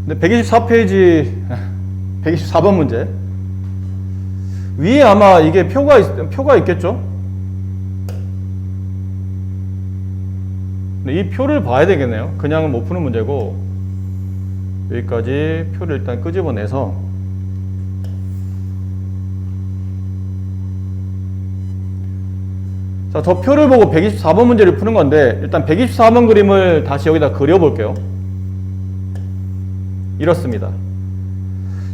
근데 124페이지 124번 문제 위에 아마 이게 표가 있겠죠? 근데 이 표를 봐야 되겠네요. 그냥은 못 푸는 문제고 여기까지 표를 일단 끄집어내서 자, 저 표를 보고 124번 문제를 푸는 건데 일단 124번 그림을 다시 여기다 그려볼게요. 이렇습니다.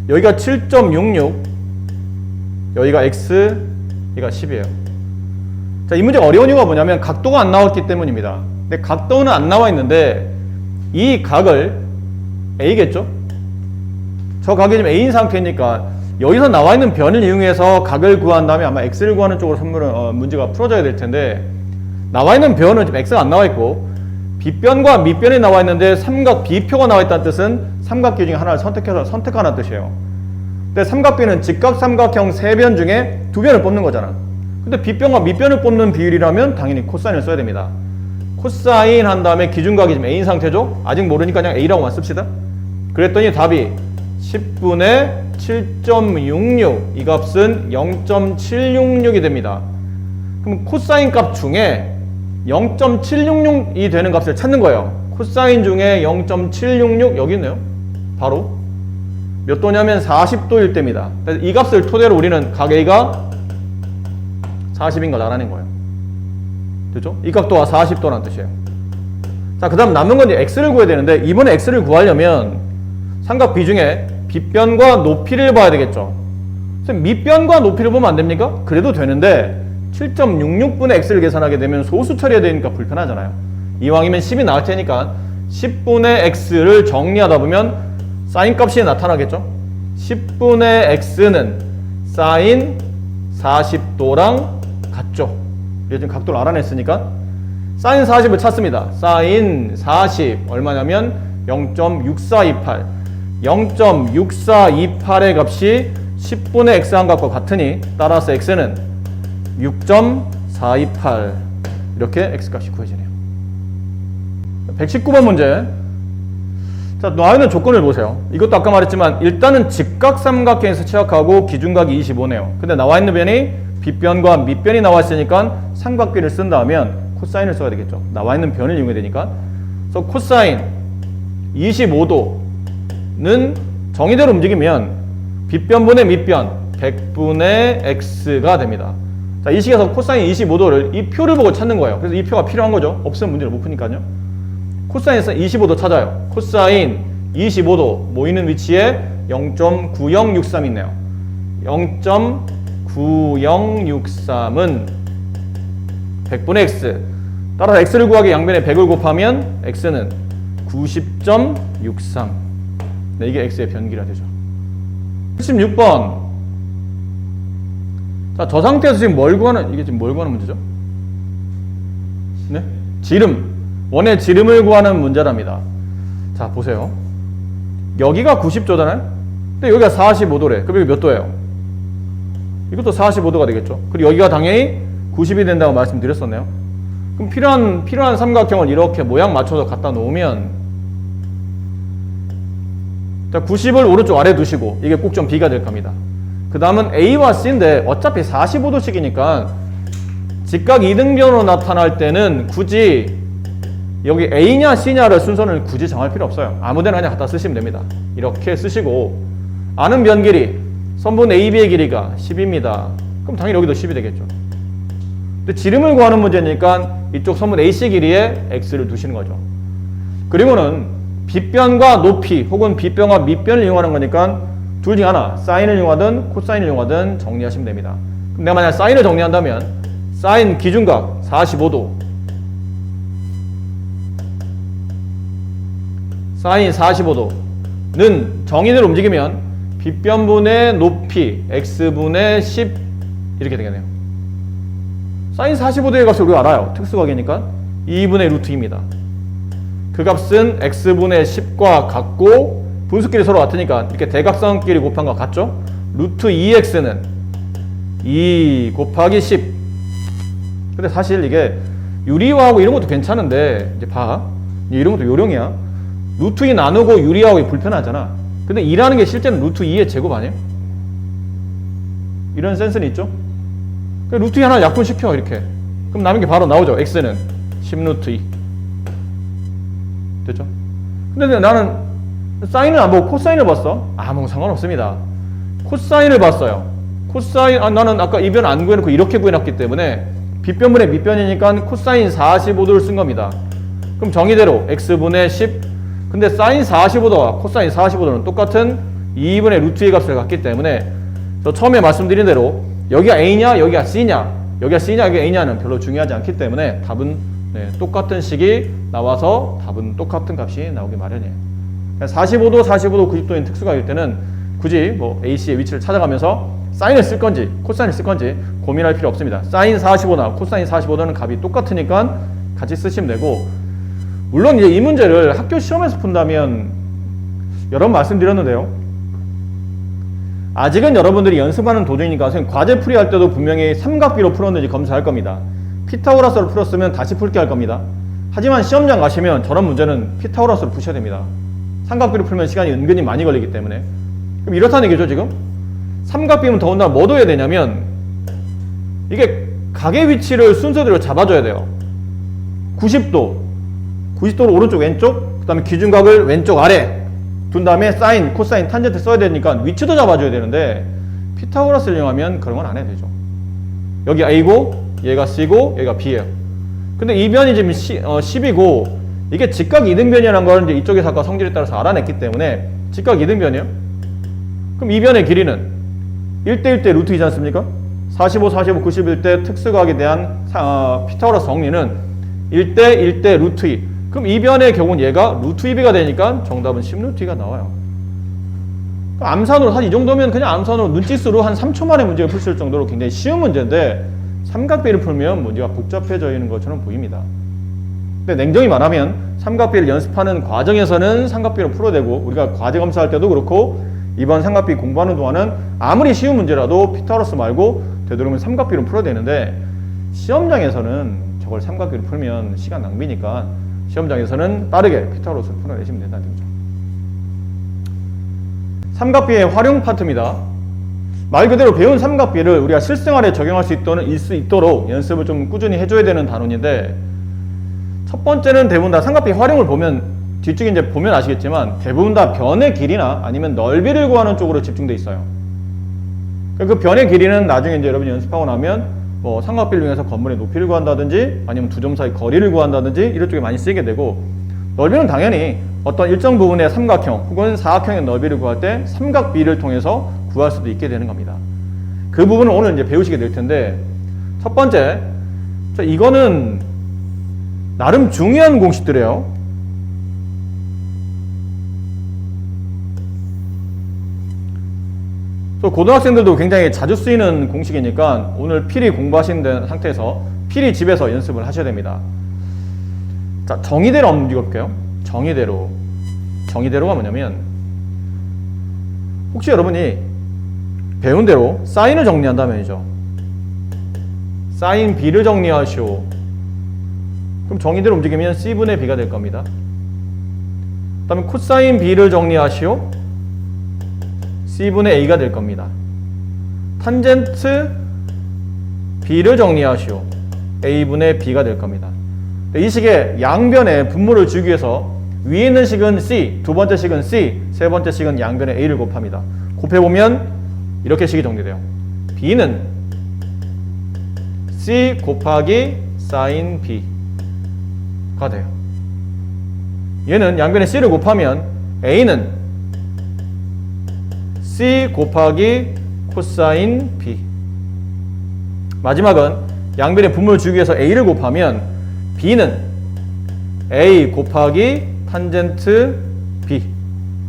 여기가 7.66 여기가 x 여기가 10이에요. 자, 이 문제 어려운 이유가 뭐냐면 각도가 안 나왔기 때문입니다. 근데 각도는 안 나와 있는데 이 각을 a겠죠? 저 각이 지금 a인 상태니까 여기서 나와 있는 변을 이용해서 각을 구한 다음에 아마 x를 구하는 쪽으로 문제가 풀어져야 될 텐데 나와 있는 변은 지금 x가 안 나와 있고 빗변과 밑변이 나와 있는데 삼각 B표가 나와 있다는 뜻은 삼각기 중에 하나를 선택하는 뜻이에요. 근데 삼각비는 직각삼각형 3변 중에 2변을 뽑는 거잖아. 근데 빗변과 밑변을 뽑는 비율이라면 당연히 코사인을 써야 됩니다. 코사인 한 다음에 기준각이 지금 a인 상태죠? 아직 모르니까 그냥 a라고만 씁시다. 그랬더니 답이 10분의 7.66 이 값은 0.766이 됩니다. 그럼 코사인 값 중에 0.766이 되는 값을 찾는 거예요. 코사인 중에 0.766 여기 있네요. 바로 몇 도냐면 40도일 때입니다. 이 값을 토대로 우리는 각 A가 40인 걸 알아낸 거예요. 됐죠? 이 각도가 40도라는 뜻이에요. 자, 그 다음 남은 건 이제 x를 구해야 되는데 이번에 x를 구하려면 삼각 B 중에 빗변과 높이를 봐야 되겠죠. 선생님, 밑변과 높이를 보면 안 됩니까? 그래도 되는데 7.66분의 x를 계산하게 되면 소수 처리해야 되니까 불편하잖아요. 이왕이면 10이 나올 테니까 10분의 x를 정리하다 보면 사인 값이 나타나겠죠. 10분의 x는 사인 40도랑 같죠. 지금 각도를 알아냈으니까 사인 40을 찾습니다. 사인 40 얼마냐면 0.6428 0.6428의 값이 10분의 x 한 값과 같으니 따라서 x는 6.428 이렇게 x값이 구해지네요. 119번 문제. 자, 나와 있는 조건을 보세요. 이것도 아까 말했지만 일단은 직각삼각형에서 취약하고 기준각이 25네요. 근데 나와 있는 변이 빗변과 밑변이 나와 있으니까 삼각비를 쓴다면 코사인을 써야 되겠죠. 나와 있는 변을 이용해야 되니까. 그래서 코사인 25도는 정의대로 움직이면 빗변분의 밑변 100분의 x가 됩니다. 자, 이 식에서 코사인 25도를 이 표를 보고 찾는 거예요. 그래서 이 표가 필요한 거죠. 없으면 문제를 못 푸니까요. 코사인에서 25도 찾아요. 코사인 25도 모이는 위치에 0.9063 있네요. 0.9063은 100분의 x. 따라서 x를 구하기 양변에 100을 곱하면 x는 90.63. 네, 이게 x의 변기라 되죠. 76번. 자, 저 상태에서 지금 뭘 구하는, 이게 지금 뭘 구하는 문제죠? 네? 지름. 원의 지름을 구하는 문제랍니다. 자, 보세요. 여기가 90도잖아요? 근데 여기가 45도래. 그럼 여기 몇 도예요? 이것도 45도가 되겠죠. 그리고 여기가 당연히 90이 된다고 말씀드렸었네요. 그럼 필요한 삼각형을 이렇게 모양 맞춰서 갖다 놓으면 자, 90을 오른쪽 아래 두시고 이게 꼭 좀 B가 될 겁니다. 그 다음은 A와 C인데 어차피 45도씩이니까 직각 이등변으로 나타날 때는 굳이 여기 A냐 C냐를 순서는 굳이 정할 필요 없어요. 아무데나 그냥 갖다 쓰시면 됩니다. 이렇게 쓰시고 아는 변 길이 선분 AB의 길이가 10입니다. 그럼 당연히 여기도 10이 되겠죠. 근데 지름을 구하는 문제니까 이쪽 선분 AC 길이에 X를 두시는 거죠. 그리고는 빗변과 높이 혹은 빗변과 밑변을 이용하는 거니까 둘 중에 하나 사인을 이용하든 코사인을 이용하든 정리하시면 됩니다. 그럼 내가 만약 사인을 정리한다면 사인 기준각 45도 사인 45도는 정의대로 움직이면 빗변분의 높이 x분의 10 이렇게 되겠네요. 사인 45도의 값을 우리가 알아요. 특수각이니까 2분의 루트 2입니다. 그 값은 x분의 10과 같고 분수끼리 서로 같으니까 이렇게 대각선끼리 곱한 것 같죠? 루트 2x는 2 곱하기 10. 근데 사실 이게 유리화하고 이런 것도 괜찮은데 이제 봐. 이런 것도 요령이야. 루트 2 나누고 유리하고 불편하잖아. 근데 2라는 게 실제는 루트 2의 제곱 아니에요? 이런 센스는 있죠? 루트 2 하나 약분시켜 이렇게. 그럼 남은 게 바로 나오죠. x는 10루트 2 됐죠? 근데 나는 사인을 안 보고 코사인을 봤어. 아무 상관없습니다. 코사인을 봤어요. 코사인, 나는 아까 이 변 안 구해놓고 이렇게 구해놨기 때문에 빗변분의 밑변이니까 코사인 45도를 쓴 겁니다. 그럼 정의대로 x분의 10. 근데 사인 45도와 코사인 45도는 똑같은 2분의 루트 2의 값을 갖기 때문에 저 처음에 말씀드린 대로 여기가 a냐 여기가 c냐 여기가 c냐 여기가 a냐는 별로 중요하지 않기 때문에 답은 똑같은 식이 나와서 답은 똑같은 값이 나오기 마련이에요. 45도, 45도, 90도인 특수각일 때는 굳이 뭐 AC의 위치를 찾아가면서 사인을 쓸 건지 코사인을 쓸 건지 고민할 필요 없습니다. 사인 45나 코사인 45도는 값이 똑같으니까 같이 쓰시면 되고, 물론 이제 이 문제를 학교 시험에서 푼다면 여러 번 말씀드렸는데요. 아직은 여러분들이 연습하는 도중이니까 선생님 과제 풀이할 때도 분명히 삼각비로 풀었는지 검사할 겁니다. 피타고라스로 풀었으면 다시 풀게 할 겁니다. 하지만 시험장 가시면 저런 문제는 피타고라스로 푸셔야 됩니다. 삼각비로 풀면 시간이 은근히 많이 걸리기 때문에. 그럼 이렇다는 얘기죠 지금? 삼각비면 더군다나 뭐 둬야 되냐면 이게 각의 위치를 순서대로 잡아줘야 돼요. 90도로 오른쪽 왼쪽, 그 다음에 기준각을 왼쪽 아래 둔 다음에 사인, 코사인, 탄젠트 써야 되니까 위치도 잡아줘야 되는데 피타고라스를 이용하면 그런 건 안 해도 되죠. 여기 A고 얘가 C고 얘가 B예요. 근데 이 변이 지금 10이고 이게 직각 이등변이라는 걸 이제 이쪽에서 아까 성질에 따라서 알아냈기 때문에 직각 이등변이에요. 그럼 이 변의 길이는 1대1대 루트 2지 않습니까? 45, 45, 91대 특수각에 대한 피타고라스 정리는 1대1대 루트 2. 그럼 이 변의 경우는 얘가 루트 2b가 되니까 정답은 10루트 2가 나와요. 암산으로 한 이 정도면 그냥 암산으로 눈짓으로 한 3초 만에 문제가 풀 수 있을 정도로 굉장히 쉬운 문제인데 삼각비를 풀면 문제가 복잡해져 있는 것처럼 보입니다. 근데 냉정히 말하면 삼각비를 연습하는 과정에서는 삼각비를 풀어야 되고 우리가 과제 검사할 때도 그렇고 이번 삼각비 공부하는 동안은 아무리 쉬운 문제라도 피타고라스 말고 되도록이면 삼각비를 풀어야 되는데 시험장에서는 저걸 삼각비를 풀면 시간 낭비니까 시험장에서는 빠르게 피타고라스를 풀어내시면 된다는 거죠. 삼각비의 활용 파트입니다. 말 그대로 배운 삼각비를 우리가 실생활에 적용할 수 있도록 연습을 좀 꾸준히 해줘야 되는 단원인데, 첫 번째는 대부분 다 삼각비 활용을 보면 뒤쪽에 이제 보면 아시겠지만 대부분 다 변의 길이나 아니면 넓이를 구하는 쪽으로 집중돼 있어요. 그 변의 길이는 나중에 이제 여러분이 연습하고 나면 뭐 삼각비를 이용해서 건물의 높이를 구한다든지 아니면 두 점 사이 거리를 구한다든지 이런 쪽에 많이 쓰이게 되고, 넓이는 당연히 어떤 일정 부분의 삼각형 혹은 사각형의 넓이를 구할 때 삼각비를 통해서 구할 수도 있게 되는 겁니다. 그 부분을 오늘 이제 배우시게 될 텐데, 첫 번째, 이거는 나름 중요한 공식들이에요. 고등학생들도 굉장히 자주 쓰이는 공식이니까 오늘 필히 공부하시는 상태에서 필히 집에서 연습을 하셔야 됩니다. 자, 정의대로 한번 읽어볼게요. 정의대로가 뭐냐면, 혹시 여러분이 배운 대로 사인을 정리한다면이죠. 사인 B를 정리하시오. 그럼 정의대로 움직이면 C분의 B가 될 겁니다. 그 다음에 코사인 B를 정리하시오. C분의 A가 될 겁니다. 탄젠트 B를 정리하시오. A분의 B가 될 겁니다. 이 식의 양변에 분모를 주기 위해서 위에 있는 식은 C, 두 번째 식은 C, 세 번째 식은 양변에 A를 곱합니다. 곱해보면 이렇게 식이 정리돼요. B는 C 곱하기 사인 B가 돼요. 얘는 양변에 C를 곱하면 A는 C 곱하기 코사인 B. 마지막은 양변에 분모를 주기 위해서 A를 곱하면 B는 A 곱하기 탄젠트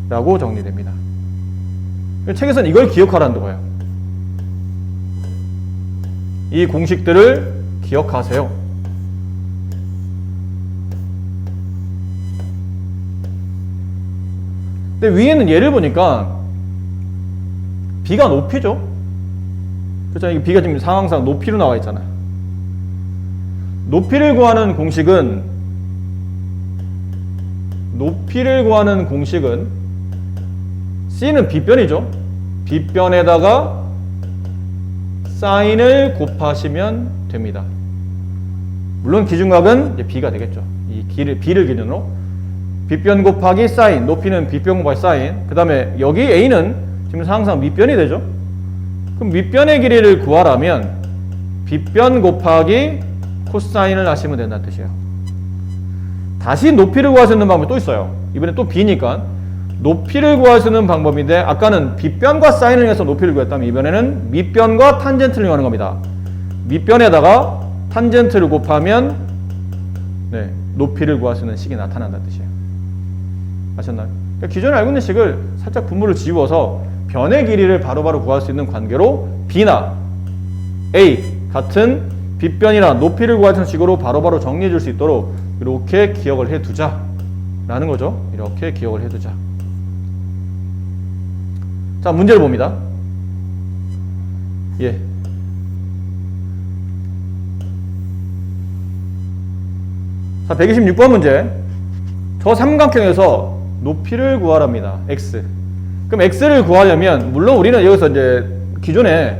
B라고 정리됩니다. 책에서는 이걸 기억하라는 거예요. 이 공식들을 기억하세요. 근데 위에는 예를 보니까 B가 높이죠. 그렇잖아요. B가 지금 상황상 높이로 나와 있잖아요. 높이를 구하는 공식은 높이를 구하는 공식은 C는 빗변이죠. 빗변에다가 사인을 곱하시면 됩니다. 물론 기준각은 이제 B가 되겠죠. 이 B를 기준으로 빗변 곱하기 사인, 높이는 빗변 곱하기 사인. 그 다음에 여기 A는 지금 항상 밑변이 되죠. 그럼 밑변의 길이를 구하라면 빗변 곱하기 코사인을 하시면 된다는 뜻이에요. 다시 높이를 구할 수 있는 방법이 또 있어요. 이번엔 또 B니까 높이를 구할 수 있는 방법인데 아까는 빗변과 사인을 이용해서 높이를 구했다면 이번에는 밑변과 탄젠트를 이용하는 겁니다. 밑변에다가 탄젠트를 곱하면 높이를 구할 수 있는 식이 나타난다는 뜻이에요. 아셨나요? 그러니까 기존에 알고 있는 식을 살짝 분모를 지워서 변의 길이를 바로바로 구할 수 있는 관계로 B나 A 같은 빗변이나 높이를 구할 수 있는 식으로 바로바로 정리해 줄 수 있도록 이렇게 기억을 해두자 라는 거죠. 이렇게 기억을 해두자. 자, 문제를 봅니다. 예. 자, 126번 문제. 저 삼각형에서 높이를 구하랍니다. x. 그럼 x를 구하려면 물론 우리는 여기서 이제 기존에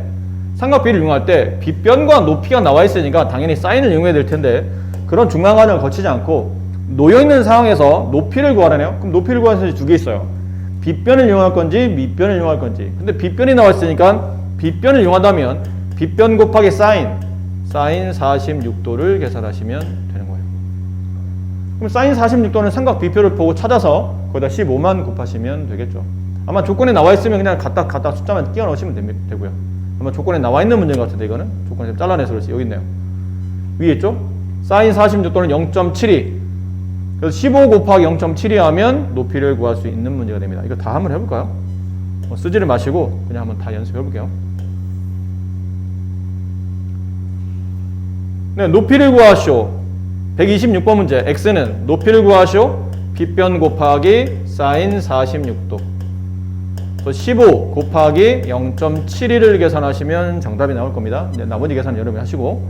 삼각비를 이용할 때 빗변과 높이가 나와 있으니까 당연히 사인을 이용해야 될 텐데 그런 중간 과정을 거치지 않고 놓여있는 상황에서 높이를 구하라네요. 그럼 높이를 구하는 선이 두 개 있어요. 빗변을 이용할 건지 밑변을 이용할 건지. 근데 빗변이 나와 있으니까 빗변을 이용한다면 빗변 곱하기 사인 46도를 계산하시면 되는 거예요. 그럼 사인 46도는 삼각 비표를 보고 찾아서 거기다 15만 곱하시면 되겠죠. 아마 조건에 나와 있으면 그냥 갖다 숫자만 끼워 넣으시면 되고요. 아마 조건에 나와 있는 문제인 것 같은데 이거는 조건에 좀 잘라내서 그렇지. 여기 있네요. 위에 있죠? 사인 46도는 0.72. 그래서 15 곱하기 0.72 하면 높이를 구할 수 있는 문제가 됩니다. 이거 다 한번 해볼까요? 쓰지를 마시고 그냥 한번 다 연습해 볼게요. 네, 높이를 구하시오. 126번 문제. x는 높이를 구하시오. 빗변 곱하기 사인 46도. 15 곱하기 0.72를 계산하시면 정답이 나올 겁니다. 이제 나머지 계산 여러분이 하시고.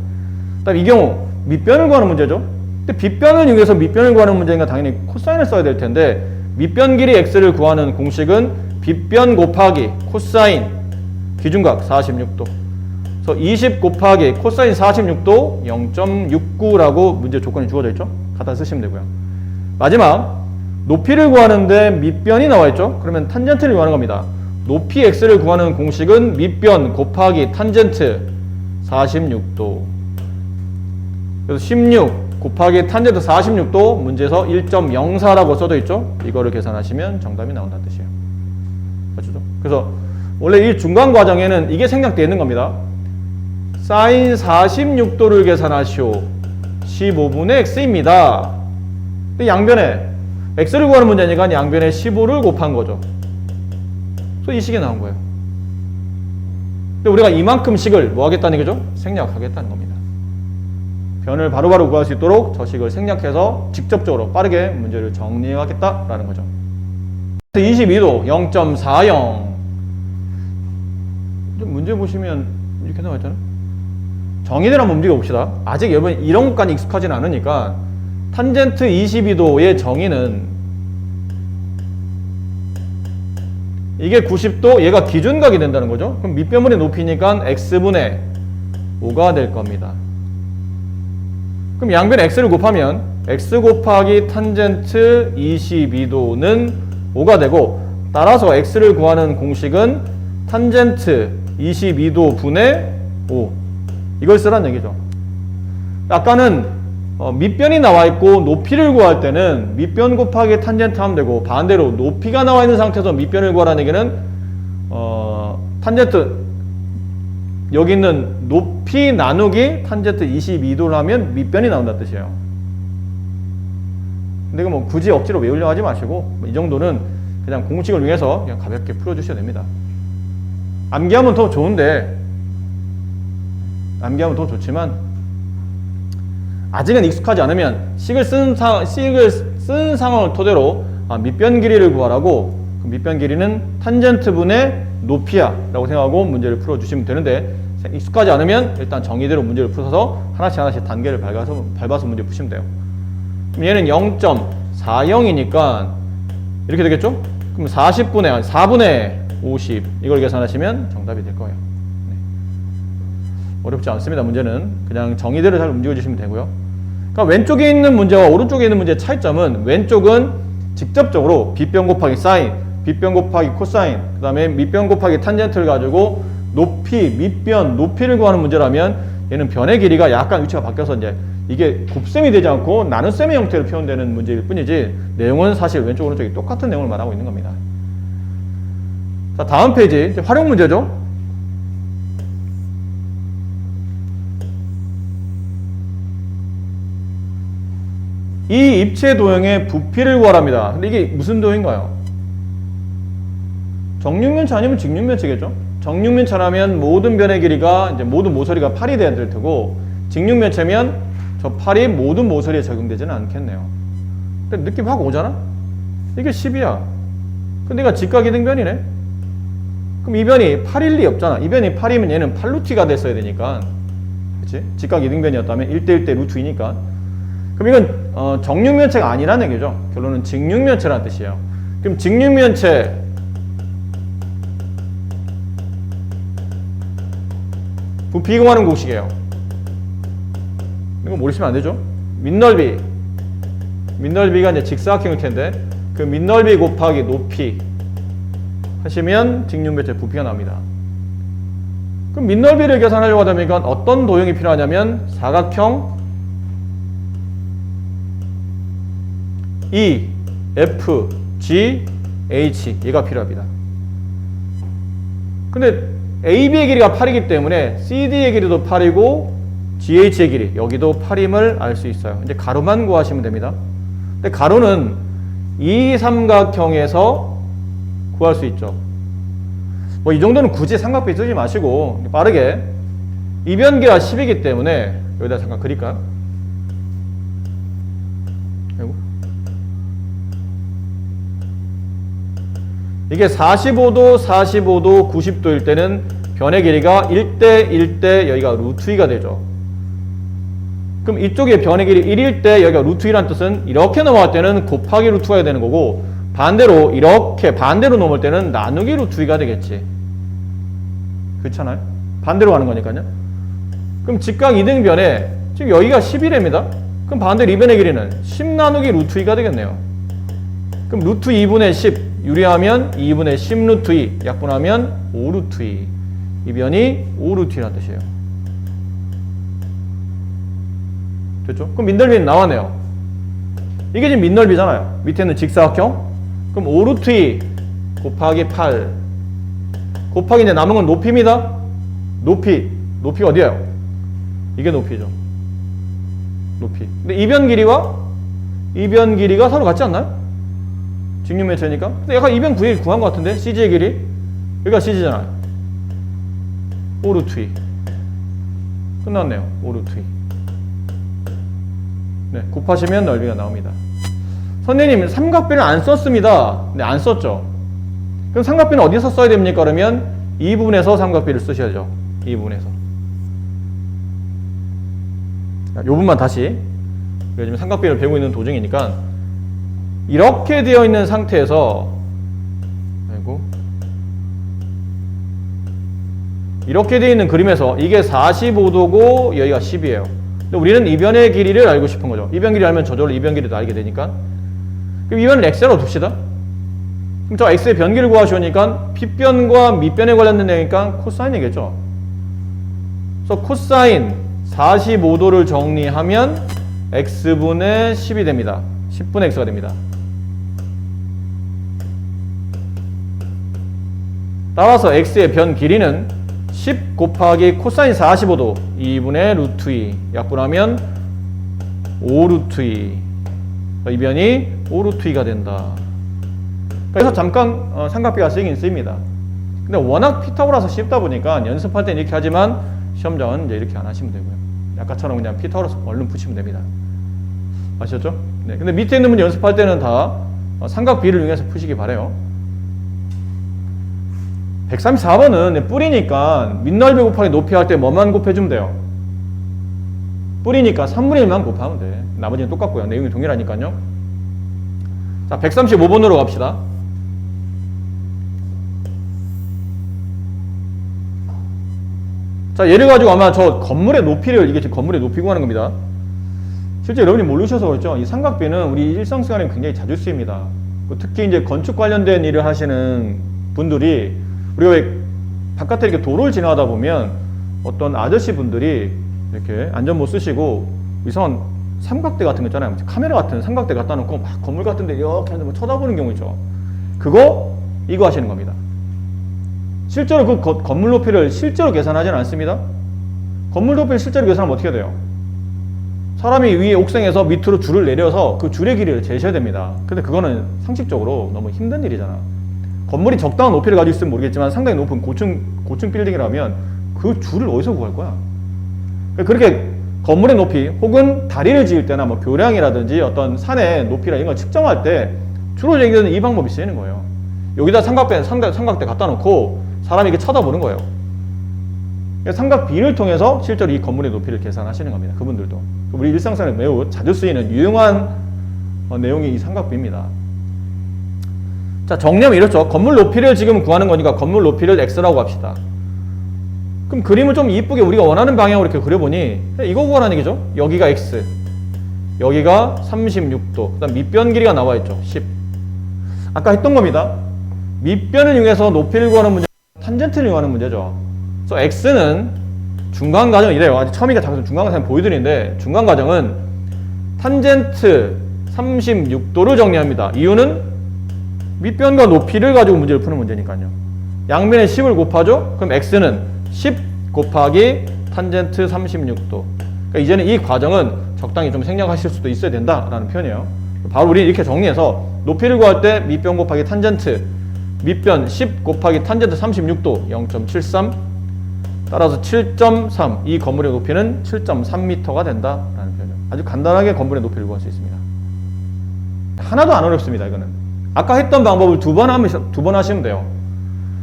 그다음 이 경우 밑변을 구하는 문제죠. 근데 빗변을 이용해서 밑변을 구하는 문제니까 당연히 코사인을 써야 될 텐데 밑변 길이 x를 구하는 공식은 빗변 곱하기 코사인 기준각 46도. 그래서 20 곱하기 코사인 46도 0.69라고 문제 조건이 주어져 있죠. 갖다 쓰시면 되고요. 마지막 높이를 구하는데 밑변이 나와 있죠. 그러면 탄젠트를 구하는 겁니다. 높이 x를 구하는 공식은 밑변 곱하기 탄젠트 46도. 그래서 16 곱하기 탄젠트 46도 문제에서 1.04라고 써져 있죠. 이거를 계산하시면 정답이 나온다는 뜻이에요. 맞죠? 그래서 원래 이 중간 과정에는 이게 생략되어 있는 겁니다. 사인 46도를 계산하시오. 15분의 x입니다. 근데 양변에 x를 구하는 문제니까 양변에 15를 곱한 거죠. 그래서 이 식이 나온 거예요. 근데 우리가 이만큼 식을 뭐 하겠다는 거죠? 생략하겠다는 겁니다. 변을 바로바로 구할 수 있도록 저 식을 생략해서 직접적으로 빠르게 문제를 정리하겠다라는 거죠. 22도 0.40. 문제 보시면 이렇게 나와 있잖아요. 정의대로 한번 움직여 봅시다. 아직 여러분 이런 것까지 익숙하지는 않으니까 탄젠트 22도의 정의는 이게 90도, 얘가 기준각이 된다는 거죠. 그럼 밑변물의 높이니까 x분의 5가 될 겁니다. 그럼 양변 x를 곱하면 x 곱하기 탄젠트 22도는 5가 되고 따라서 x를 구하는 공식은 탄젠트 22도 분의 5 이걸 쓰라는 얘기죠. 아까는 밑변이 나와 있고 높이를 구할 때는 밑변 곱하기 탄젠트 하면 되고 반대로 높이가 나와 있는 상태에서 밑변을 구하라는 얘기는 탄젠트 여기 있는 높이 나누기 탄젠트 22도를 하면 밑변이 나온다는 뜻이에요. 근데 이거 뭐 굳이 억지로 외우려고 하지 마시고 이 정도는 그냥 공식을 위해서 그냥 가볍게 풀어주셔야 됩니다. 암기하면 더 좋은데 암기하면 더 좋지만 아직은 익숙하지 않으면 식을 쓴 상황을 토대로 밑변 길이를 구하라고 그 밑변 길이는 탄젠트 분의 높이야 라고 생각하고 문제를 풀어주시면 되는데 익숙하지 않으면 일단 정의대로 문제를 풀어서 하나씩 단계를 밟아서 문제 푸시면 돼요. 그럼 얘는 40이니까 이렇게 되겠죠? 그럼 4분의 50 이걸 계산하시면 정답이 될 거예요. 네. 어렵지 않습니다. 문제는 그냥 정의대로 잘 움직여 주시면 되고요. 그러니까 왼쪽에 있는 문제와 오른쪽에 있는 문제의 차이점은 왼쪽은 직접적으로 빗변 곱하기 사인, 빗변 곱하기 코사인, 그 다음에 밑변 곱하기 탄젠트를 가지고 높이, 밑변, 높이를 구하는 문제라면 얘는 변의 길이가 약간 위치가 바뀌어서 이제 이게 곱셈이 되지 않고 나눗셈의 형태로 표현되는 문제일 뿐이지 내용은 사실 왼쪽 오른쪽이 똑같은 내용을 말하고 있는 겁니다. 자, 다음 페이지 이제 활용 문제죠. 이 입체 도형의 부피를 구하랍니다. 근데 이게 무슨 도형인가요? 정육면체 아니면 직육면체겠죠? 정육면체라면 모든 변의 길이가 이제 모든 모서리가 8이 돼야 될 테고 직육면체면 저 8이 모든 모서리에 적용되지는 않겠네요. 근데 느낌 확 오잖아? 이게 10이야. 근데 얘가 직각이등변이네? 그럼 이 변이 8일 리 없잖아. 이 변이 8이면 얘는 8루트가 됐어야 되니까. 그치? 직각이등변이었다면 1대1대 루트 2니까. 그럼 이건 정육면체가 아니라는 얘기죠. 결론은 직육면체라는 뜻이에요. 그럼 직육면체 부피 구하는 공식이에요. 이거 모르시면 안 되죠. 밑넓이가 이제 직사각형일 텐데 그 밑넓이 곱하기 높이 하시면 직육면체 부피가 나옵니다. 그럼 밑넓이를 계산하려고 하면 어떤 도형이 필요하냐면 사각형 E, F, G, H 얘가 필요합니다. 근데 AB의 길이가 8이기 때문에 CD의 길이도 8이고 GH의 길이 여기도 8임을 알 수 있어요. 이제 가로만 구하시면 됩니다. 근데 가로는 이 삼각형에서 구할 수 있죠. 뭐 이 정도는 굳이 삼각비 쓰지 마시고 빠르게 이변기가 10이기 때문에 여기다 잠깐 그릴까요? 아이고. 이게 45도, 90도일 때는 변의 길이가 1대 1대 여기가 루트 2가 되죠. 그럼 이쪽에 변의 길이 1일 때 여기가 루트 2라는 뜻은 이렇게 넘어갈 때는 곱하기 루트 2가 되는 거고 반대로 이렇게 반대로 넘을 때는 나누기 루트 2가 되겠지. 그렇잖아요? 반대로 가는 거니까요. 그럼 직각 이등변에 지금 여기가 10이랍니다. 그럼 반대로 이 변의 길이는 10 나누기 루트 2가 되겠네요. 그럼 루트 2분의 10 유리하면 2분의 10 루트 2 약분하면 5 루트 2 이 변이 5 루트 2라는 뜻이에요. 됐죠? 그럼 밑넓이는 나왔네요. 이게 지금 밑넓이잖아요. 밑에는 직사각형. 그럼 5 루트 2 곱하기 8 곱하기 이제 남은 건 높이입니다. 높이가 어디예요? 이게 높이죠. 높이. 근데 이변 길이가 서로 같지 않나요? 직육면체니까. 근데 약간 이변 구한 것 같은데? CG의 길이? 여기가 CG잖아요. 5 루트 2. 끝났네요. 5 루트 2. 네, 곱하시면 넓이가 나옵니다. 선생님, 삼각비를 안 썼습니다. 네, 안 썼죠. 그럼 삼각비는 어디서 써야 됩니까? 그러면 이 부분에서 삼각비를 쓰셔야죠. 이 부분에서. 이 부분만 다시. 요즘 삼각비를 배우고 있는 도중이니까 이렇게 되어 있는 상태에서 아이고 이렇게 되어 있는 그림에서 이게 45도고 여기가 10이에요. 근데 우리는 이변의 길이를 알고 싶은 거죠. 이변 길이 알면 저절로 이변 길이도 알게 되니까. 그럼 이변을 x로 둡시다. 그럼 저 x의 변기를 구하시오니까 빗변과 밑변에 관련된 내용이니까 코사인이겠죠. 그래서 코사인 45도를 정리하면 x분의 10이 됩니다. 10분의 x가 됩니다. 따라서 x의 변 길이는 10 곱하기 코사인 45도 2분의 루트 2 약분하면 5 루트 2 이 변이 5 루트 2가 된다. 그래서 잠깐 삼각비가 쓰이긴 쓰입니다. 근데 워낙 피타고라서 쉽다 보니까 연습할 때는 이렇게 하지만 시험장은 이제 이렇게 안 하시면 되고요. 아까처럼 그냥 피타고라서 얼른 푸시면 됩니다. 아셨죠? 네. 근데 밑에 있는 문제 연습할 때는 다 삼각비를 이용해서 푸시기 바래요. 134번은 뿌리니까 밑넓이 곱하기 높이 할 때 뭐만 곱해주면 돼요? 뿌리니까 3분의 1만 곱하면 돼. 나머지는 똑같고요. 내용이 동일하니까요. 자, 135번으로 갑시다. 자, 얘를 가지고 아마 저 건물의 높이를, 이게 지금 건물의 높이 구하는 겁니다. 실제 여러분이 모르셔서 그렇죠. 이 삼각비는 우리 일상생활에 굉장히 자주 쓰입니다. 특히 이제 건축 관련된 일을 하시는 분들이, 우리가 왜 바깥에 이렇게 도로를 지나가다 보면 어떤 아저씨 분들이 이렇게 안전모 쓰시고 이상한 삼각대 같은 거 있잖아요. 카메라 같은 삼각대 갖다 놓고 막 건물 같은 데 이렇게 뭐 쳐다보는 경우 있죠. 이거 하시는 겁니다. 실제로 그 건물 높이를 실제로 계산하지는 않습니다. 건물 높이를 실제로 계산하면 어떻게 돼요? 사람이 위에 옥상에서 밑으로 줄을 내려서 그 줄의 길이를 재셔야 됩니다. 근데 그거는 상식적으로 너무 힘든 일이잖아. 건물이 적당한 높이를 가지고 있으면 모르겠지만 상당히 높은 고층 빌딩이라면 그 줄을 어디서 구할 거야? 그렇게 건물의 높이 혹은 다리를 지을 때나 뭐 교량이라든지 어떤 산의 높이나 이런 걸 측정할 때 주로 얘기하는 이 방법이 쓰이는 거예요. 여기다 삼각대 갖다 놓고 사람이 이렇게 쳐다보는 거예요. 삼각비를 통해서 실제로 이 건물의 높이를 계산하시는 겁니다. 그분들도. 우리 일상생활에 매우 자주 쓰이는 유용한 내용이 이 삼각비입니다. 자, 정리하면 이렇죠. 건물 높이를 지금 구하는 거니까 건물 높이를 x라고 합시다. 그럼 그림을 좀 이쁘게 우리가 원하는 방향으로 이렇게 그려보니 이거 구하라는 얘기죠. 여기가 x, 여기가 36도, 그 다음 밑변 길이가 나와 있죠. 10. 아까 했던 겁니다. 밑변을 이용해서 높이를 구하는 문제, 탄젠트를 이용하는 문제죠. 그래서 x는 중간 과정은 이래요. 아직 처음이니까 잠깐 중간 과정 보여드리는데, 중간 과정은 탄젠트 36도를 정리합니다. 이유는 밑변과 높이를 가지고 문제를 푸는 문제니까요. 양면에 10을 곱하죠. 그럼 x는 10 곱하기 탄젠트 36도. 그러니까 이제는 이 과정은 적당히 좀 생략하실 수도 있어야 된다라는 표현이에요. 바로 우리 이렇게 정리해서 높이를 구할 때 밑변 곱하기 탄젠트, 밑변 10 곱하기 탄젠트 36도 0.73, 따라서 7.3, 이 건물의 높이는 7.3m가 된다라는 표현이에요. 아주 간단하게 건물의 높이를 구할 수 있습니다. 하나도 안 어렵습니다. 이거는 아까 했던 방법을 두 번 하시면 돼요.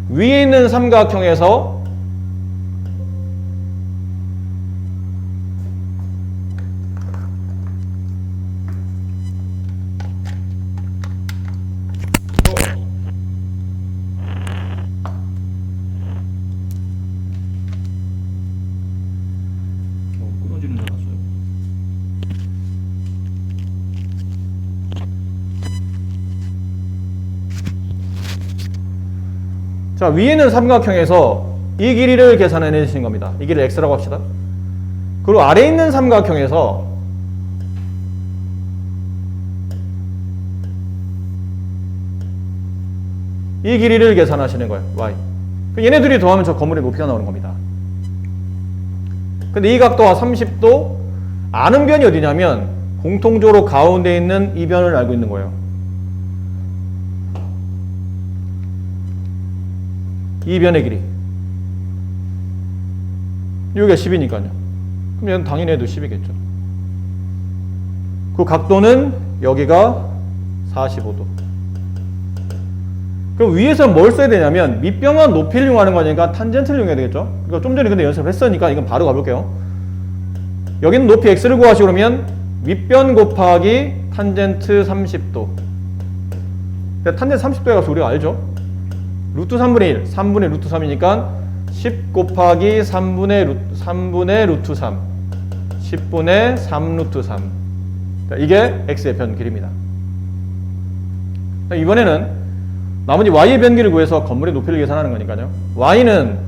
위에 있는 삼각형에서 끊어지는 줄 알았어요. 자, 위에 있는 삼각형에서 이 길이를 계산해 내시는 겁니다. 이 길이를 x라고 합시다. 그리고 아래에 있는 삼각형에서 이 길이를 계산하시는 거예요. y. 얘네들이 더하면 저 건물의 높이가 나오는 겁니다. 근데 이 각도와 30도 아는 변이 어디냐면 공통적으로 가운데 있는 이 변을 알고 있는 거예요. 이 변의 길이. 여기가 10이니까요. 그럼 얘는 당연히 해도 10이겠죠. 그 각도는 여기가 45도. 그럼 위에서 뭘 써야 되냐면 밑변과 높이를 이용하는 거니까 탄젠트를 이용해야 되겠죠. 그러니까 좀 전에 근데 연습을 했으니까 이건 바로 가볼게요. 여기는 높이 x를 구하시고 그러면 밑변 곱하기 탄젠트 30도. 탄젠트 30도에 가서 우리가 알죠. 루트 3분의 1, 3분의 루트 3이니까 10 곱하기 3분의 루트 3, 10분의 3 루트 3. 이게 x의 변 길이입니다. 이번에는 나머지 y의 변 길이를 구해서 건물의 높이를 계산하는 거니까요. y는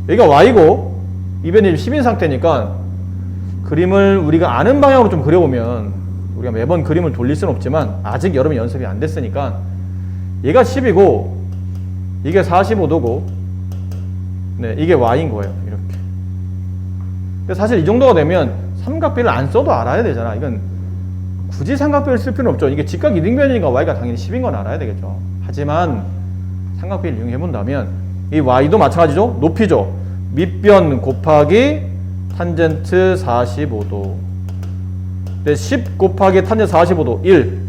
여기가 y고 이 변이 10인 상태니까 그림을 우리가 아는 방향으로 좀 그려보면, 우리가 매번 그림을 돌릴 수는 없지만 아직 여러분 연습이 안 됐으니까 얘가 10이고 이게 45도고 네, 이게 y인 거예요. 이렇게. 근데 사실 이 정도가 되면 삼각비를 안 써도 알아야 되잖아. 이건 굳이 삼각비를 쓸 필요는 없죠. 이게 직각 이등변이니까 y가 당연히 10인 건 알아야 되겠죠. 하지만 삼각비를 이용해 본다면 이 y도 마찬가지죠. 높이죠. 밑변 곱하기 탄젠트 45도. 근데 10 곱하기 탄젠트 45도 1,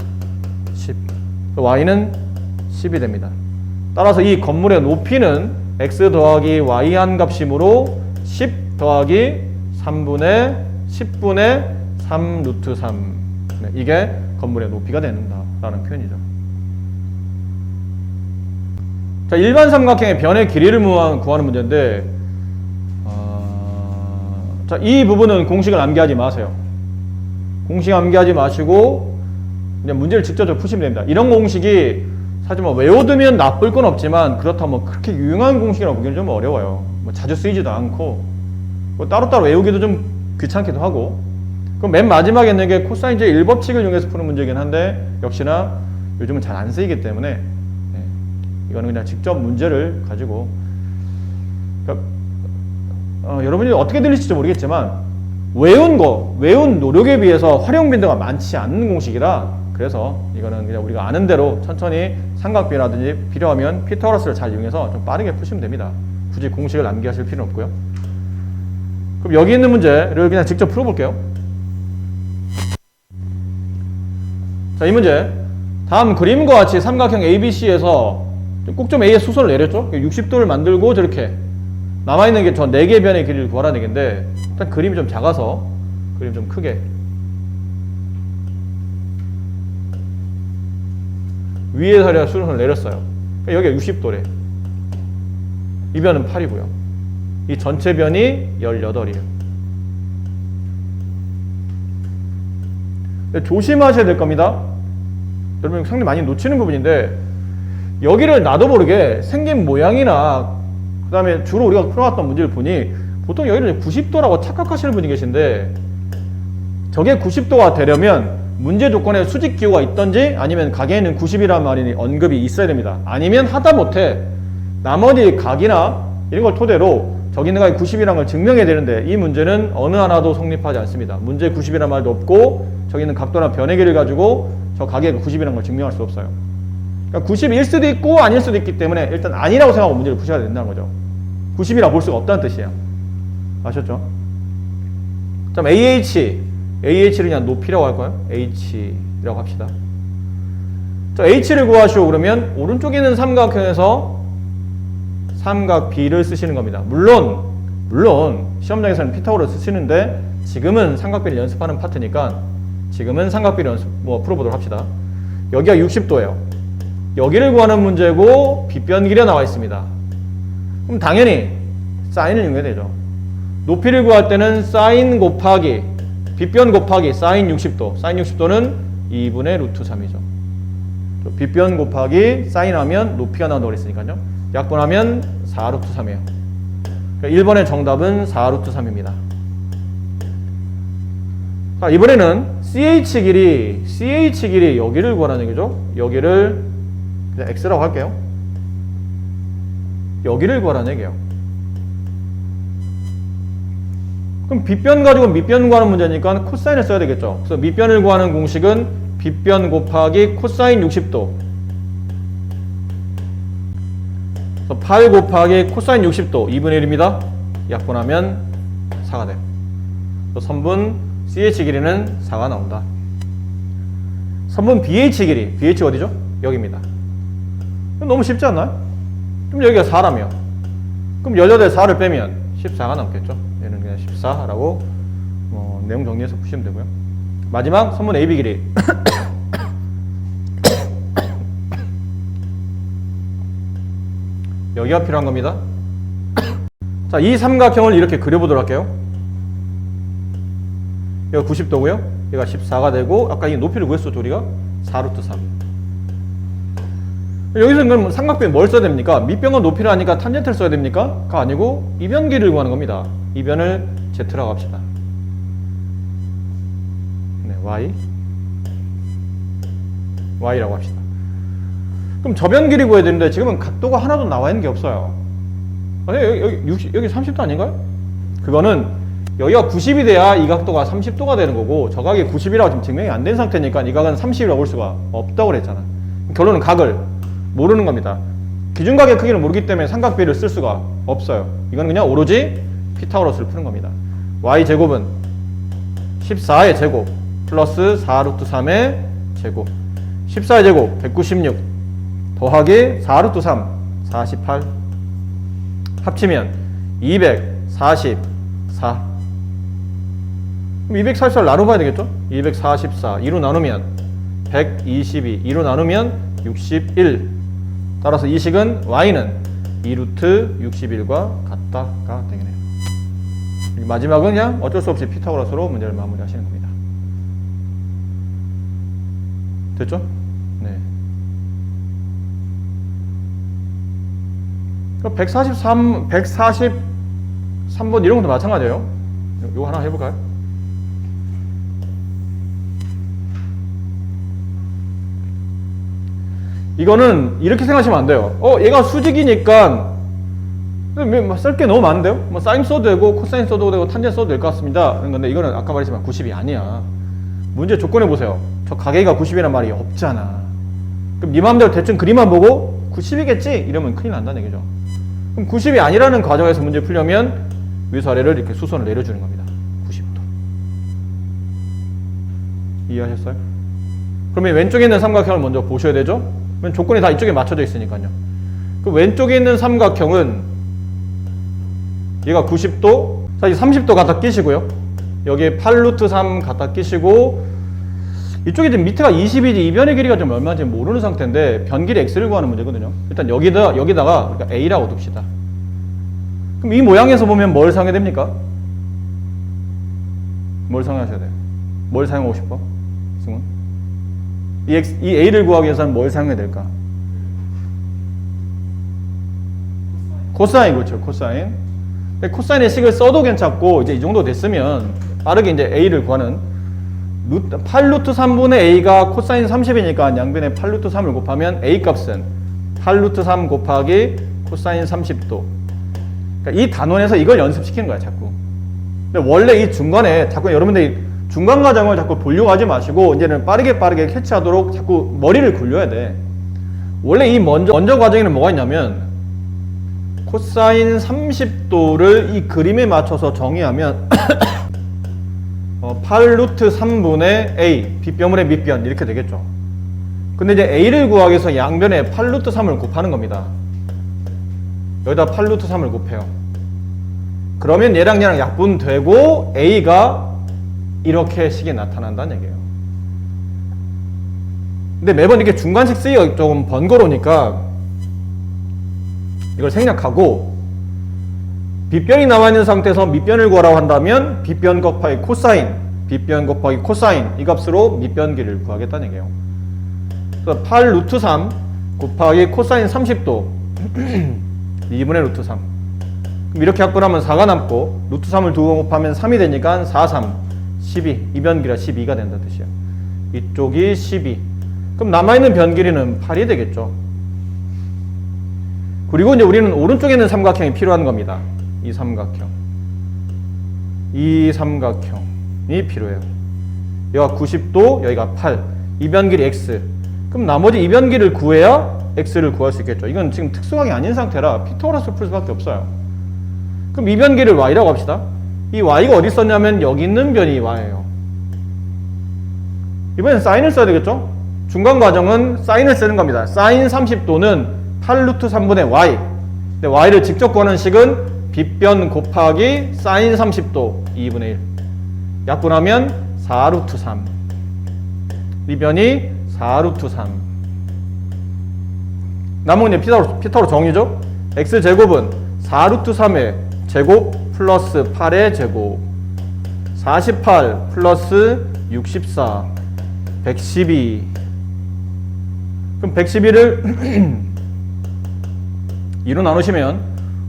10. y는 10이 됩니다. 따라서 이 건물의 높이는 x 더하기 y 한 값이므로 10 더하기 10분의 3 루트 3. 네, 이게 건물의 높이가 된다라는 표현이죠. 자, 일반 삼각형의 변의 길이를 구하는 문제인데, 자, 이 부분은 공식을 암기하지 마세요. 공식 암기하지 마시고 그냥 문제를 직접적으로 푸시면 됩니다. 이런 공식이 사실 뭐 외워두면 나쁠 건 없지만 그렇다면 뭐 그렇게 유용한 공식이라고 보기는 좀 어려워요. 뭐 자주 쓰이지도 않고 뭐 따로따로 외우기도 좀 귀찮기도 하고. 그럼 맨 마지막에 있는 게 코사인 제 1법칙을 이용해서 푸는 문제이긴 한데 역시나 요즘은 잘 안 쓰이기 때문에 이거는 그냥 직접 문제를 가지고, 그러니까 여러분이 어떻게 들리실지 모르겠지만 외운 노력에 비해서 활용 빈도가 많지 않는 공식이라, 그래서 이거는 그냥 우리가 아는 대로 천천히 삼각비라든지 필요하면 피타고라스를 잘 이용해서 좀 빠르게 푸시면 됩니다. 굳이 공식을 암기하실 필요는 없고요. 그럼 여기 있는 문제를 그냥 직접 풀어볼게요. 자, 이 문제. 다음 그림과 같이 삼각형 ABC에서 꼭 좀 A의 수선을 내렸죠? 60도를 만들고 저렇게 남아있는 게 저 4개 변의 길이를 구하라는 얘기인데, 일단 그림이 좀 작아서 그림 좀 크게. 위에서 수선을 내렸어요. 여기가 60도래. 이 변은 8이고요. 이 전체 변이 18이에요. 조심하셔야 될 겁니다. 여러분 상당히 많이 놓치는 부분인데, 여기를 나도 모르게 생긴 모양이나 그 다음에 주로 우리가 풀어왔던 문제를 보니 보통 여기를 90도라고 착각하시는 분이 계신데, 저게 90도가 되려면 문제 조건에 수직 기호가 있던지 아니면 각에는 90이라는 말이 언급이 있어야 됩니다. 아니면 하다못해 나머지 각이나 이런 걸 토대로 저기 있는 각이 90이라는 걸 증명해야 되는데, 이 문제는 어느 하나도 성립하지 않습니다. 문제에 90이라는 말도 없고 저기 있는 각도나 변의 길이를 가지고 저 각의 90이라는 걸 증명할 수 없어요. 그러니까 90일 수도 있고 아닐 수도 있기 때문에 일단 아니라고 생각하고 문제를 푸셔야 된다는 거죠. 90이라 볼 수가 없다는 뜻이에요. 아셨죠? 그럼 AH를 그냥 높이라고 할 거예요. H라고 합시다. 자, H를 구하시오 그러면 오른쪽에 있는 삼각형에서 삼각 B를 쓰시는 겁니다. 물론 시험장에서는 피타고라스 쓰시는데 지금은 삼각비를 연습하는 파트니까 지금은 삼각비를 풀어보도록 합시다. 여기가 60도예요. 여기를 구하는 문제고 빗변길이 나와 있습니다. 그럼 당연히 사인을 이용해야 되죠. 높이를 구할 때는 사인 곱하기 빗변 곱하기 사인 60도. 사인 60도는 2분의 루트 3이죠. 빗변 곱하기 사인하면 높이가 나온다고 그랬으니까요. 약분하면 4 루트 3이에요. 그러니까 1번의 정답은 4 루트 3입니다. 자, 이번에는 CH 길이 여기를 구하라는 얘기죠. 여기를 그냥 X라고 할게요. 여기를 구하라는 얘기예요. 그럼 빗변 가지고 밑변 구하는 문제니까 코사인을 써야 되겠죠. 그래서 밑변을 구하는 공식은 빗변 곱하기 코사인 60도. 그래서 8 곱하기 코사인 60도 2분의 1입니다. 약분하면 4가 돼요. 그래서 선분 CH 길이는 4가 나온다. 선분 BH 길이, BH 어디죠? 여기입니다. 너무 쉽지 않나요? 그럼 여기가 4라며. 그럼 18에 4를 빼면 14가 남겠죠. 얘는 그냥 14라고 내용 정리해서 푸시면 되고요. 마지막 선분 AB 길이. 여기가 필요한 겁니다. 자, 이 삼각형을 이렇게 그려보도록 할게요. 여기가 90도고요. 얘가 14가 되고 아까 이 높이를 구했었죠 우리가? 4 루트 3. 여기서 그럼 삼각변 뭘 써야 됩니까? 밑변과 높이를 하니까 탄젠트를 써야 됩니까? 가 아니고 이변 길이를 구하는 겁니다. 이변을 Z라고 합시다. 네, Y라고 합시다. 그럼 저변 길이 구해야 되는데 지금은 각도가 하나도 나와 있는 게 없어요. 여기 30도 아닌가요? 그거는 여기가 90이 돼야 이 각도가 30도가 되는 거고 저 각이 90이라고 지금 증명이 안 된 상태니까 이 각은 30이라고 볼 수가 없다고 그랬잖아. 결론은 각을 모르는 겁니다. 기준각의 크기를 모르기 때문에 삼각비를 쓸 수가 없어요. 이건 그냥 오로지 피타고라스를 푸는 겁니다. y제곱은 14의 제곱 플러스 4 루트 3의 제곱 14의 제곱 196 더하기 4 루트 3 48 합치면 244. 그럼 244를 나눠봐야 되겠죠? 244 2로 나누면 122 2로 나누면 61 따라서 이 식은 y는 2루트 61과 같다가 되겠네요. 마지막은 그냥 어쩔 수 없이 피타고라스로 문제를 마무리하시는 겁니다. 됐죠? 네. 143번 이런 것도 마찬가지예요. 이거 하나 해볼까요? 이거는 이렇게 생각하시면 안 돼요. 얘가 수직이니까 쓸 게 너무 많은데요? 뭐 사인 써도 되고 코사인 써도 되고 탄젠 써도 될 것 같습니다. 그런데 이거는 아까 말했지만 90이 아니야. 문제 조건해 보세요. 저 가계가 90이란 말이 없잖아. 그럼 네 마음대로 대충 그림만 보고 90이겠지? 이러면 큰일 난다는 얘기죠. 그럼 90이 아니라는 과정에서 문제 풀려면 위에서 아래를 이렇게 수선을 내려주는 겁니다. 90도. 이해하셨어요? 그러면 왼쪽에 있는 삼각형을 먼저 보셔야 되죠? 그럼 조건이 다 이쪽에 맞춰져 있으니까요. 그 왼쪽에 있는 삼각형은 얘가 90도, 자, 이 30도 갖다 끼시고요. 여기에 8루트 3 갖다 끼시고, 이쪽에 지금 밑에가 20이지 이 변의 길이가 좀 얼마인지 모르는 상태인데 변길이 x를 구하는 문제거든요. 일단 여기다가 그러니까 a라고 둡시다. 그럼 이 모양에서 보면 뭘 사용해야 됩니까? 뭘 사용하셔야 돼요? 뭘 사용하고 싶어? 승훈? 이 a를 구하기 위해서는 뭘 사용해야 될까? 코사인, 그렇죠. 코사인. 코사인의 식을 써도 괜찮고, 이제 이 정도 됐으면 빠르게 이제 a를 구하는 8루트 3분의 a가 코사인 30이니까 양변에 8루트 3을 곱하면 a 값은 8루트 3 곱하기 코사인 30도. 그러니까 이 단원에서 이걸 연습시키는 거야, 자꾸. 근데 원래 이 중간에 자꾸 여러분들이 중간 과정을 자꾸 보려고 하지 마시고 이제는 빠르게 캐치하도록 자꾸 머리를 굴려야 돼. 원래 이 먼저 과정에는 뭐가 있냐면 코사인 30도를 이 그림에 맞춰서 정의하면 8루트 3분의 a, 빗변분의 밑변 이렇게 되겠죠. 근데 이제 a를 구하기 위해서 양변에 8루트 3을 곱하는 겁니다. 여기다 8루트 3을 곱해요. 그러면 얘랑 약분되고 a가 이렇게 식이 나타난다는 얘기예요. 근데 매번 이렇게 중간식 쓰기가 조금 번거로우니까 이걸 생략하고 빗변이 나와 있는 상태에서 밑변을 구하라고 한다면 빗변 곱하기 코사인, 빗변 곱하기 코사인 이 값으로 밑변 길이를 구하겠다는 얘기예요. 그래서 8 루트 3 곱하기 코사인 30도 2분의 루트 3. 그럼 이렇게 약분하면 4가 남고 루트 3을 2번 곱하면 3이 되니까 4, 3, 12. 이 변 길이가 12가 된다는 뜻이야. 이쪽이 12. 그럼 남아있는 변 길이는 8이 되겠죠. 그리고 이제 우리는 오른쪽에 있는 삼각형이 필요한 겁니다. 이 삼각형이 필요해요. 여기가 90도, 여기가 8. 이 변 길이 x. 그럼 나머지 이 변 길이를 구해야 x를 구할 수 있겠죠. 이건 지금 특수항이 아닌 상태라 피타고라스를 풀 수밖에 없어요. 그럼 이 변 길이를 y라고 합시다. 이 y가 어디 있었냐면 여기 있는 변이 y예요. 이번엔 사인을 써야 되겠죠? 중간 과정은 사인을 쓰는 겁니다. 사인 30도는 8루트 3분의 y. 근데 y를 직접 구하는 식은 빗변 곱하기 사인 30도 2분의 1. 약분하면 4루트 3. 이 변이 4루트 3. 남은 게 피타고라 정의죠? x제곱은 4루트 3의 제곱 플러스 8의 제곱 48 플러스 64 112. 그럼 112를 2로 나누시면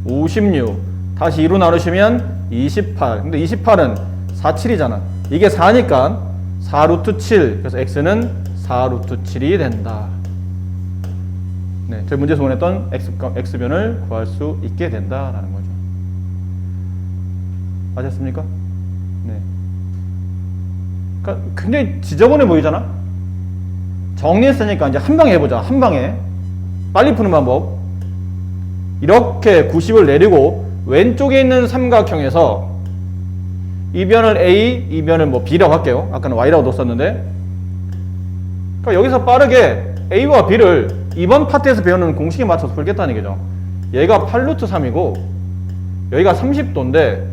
56 다시 2로 나누시면 28. 근데 28은 4, 7이잖아. 이게 4니까 4루트 7. 그래서 x는 4루트 7이 된다. 네, 저희 문제에서 원했던 x변을 구할 수 있게 된다라는 거죠. 맞았습니까? 네. 그러니까 굉장히 지저분해 보이잖아? 정리했으니까 이제 한 방에 해보자. 한 방에. 빨리 푸는 방법. 이렇게 90을 내리고 왼쪽에 있는 삼각형에서 이 변을 A, 이 변을 뭐 B라고 할게요. 아까는 Y라고 뒀었는데. 그러니까 여기서 빠르게 A와 B를 이번 파트에서 배우는 공식에 맞춰서 풀겠다는 얘기죠. 얘가 8루트 3이고 여기가 30도인데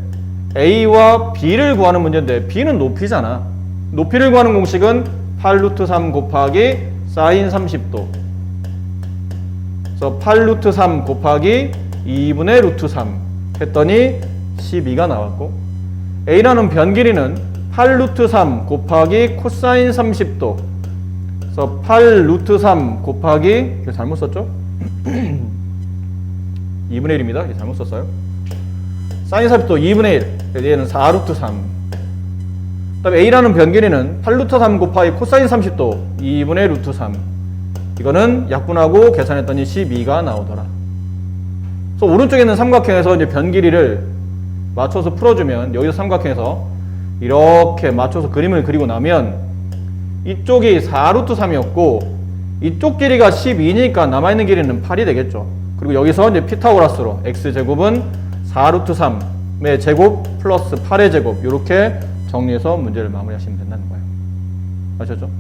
A와 B를 구하는 문제인데 B는 높이잖아. 높이를 구하는 공식은 8루트 3 곱하기 사인 30도 그래서 8 루트 3 곱하기 2분의 루트 3 했더니 12가 나왔고, A라는 변 길이는 8 루트 3 곱하기 코사인 30도. 그래서 8 루트 3 곱하기, 이거 잘못 썼죠? 2분의 1입니다. 이거 잘못 썼어요. 사인 30도 2분의 1. 얘는 4 루트 3. 그 다음에 A라는 변 길이는 8 루트 3 곱하기 코사인 30도 2분의 루트 3. 이거는 약분하고 계산했더니 12가 나오더라. 그래서 오른쪽에 있는 삼각형에서 이제 변 길이를 맞춰서 풀어주면, 여기서 삼각형에서 이렇게 맞춰서 그림을 그리고 나면 이쪽이 4 루트 3이었고 이쪽 길이가 12니까 남아있는 길이는 8이 되겠죠. 그리고 여기서 이제 피타고라스로 x제곱은 4 루트 3의 제곱 플러스 8의 제곱, 이렇게 정리해서 문제를 마무리하시면 된다는 거예요. 아셨죠?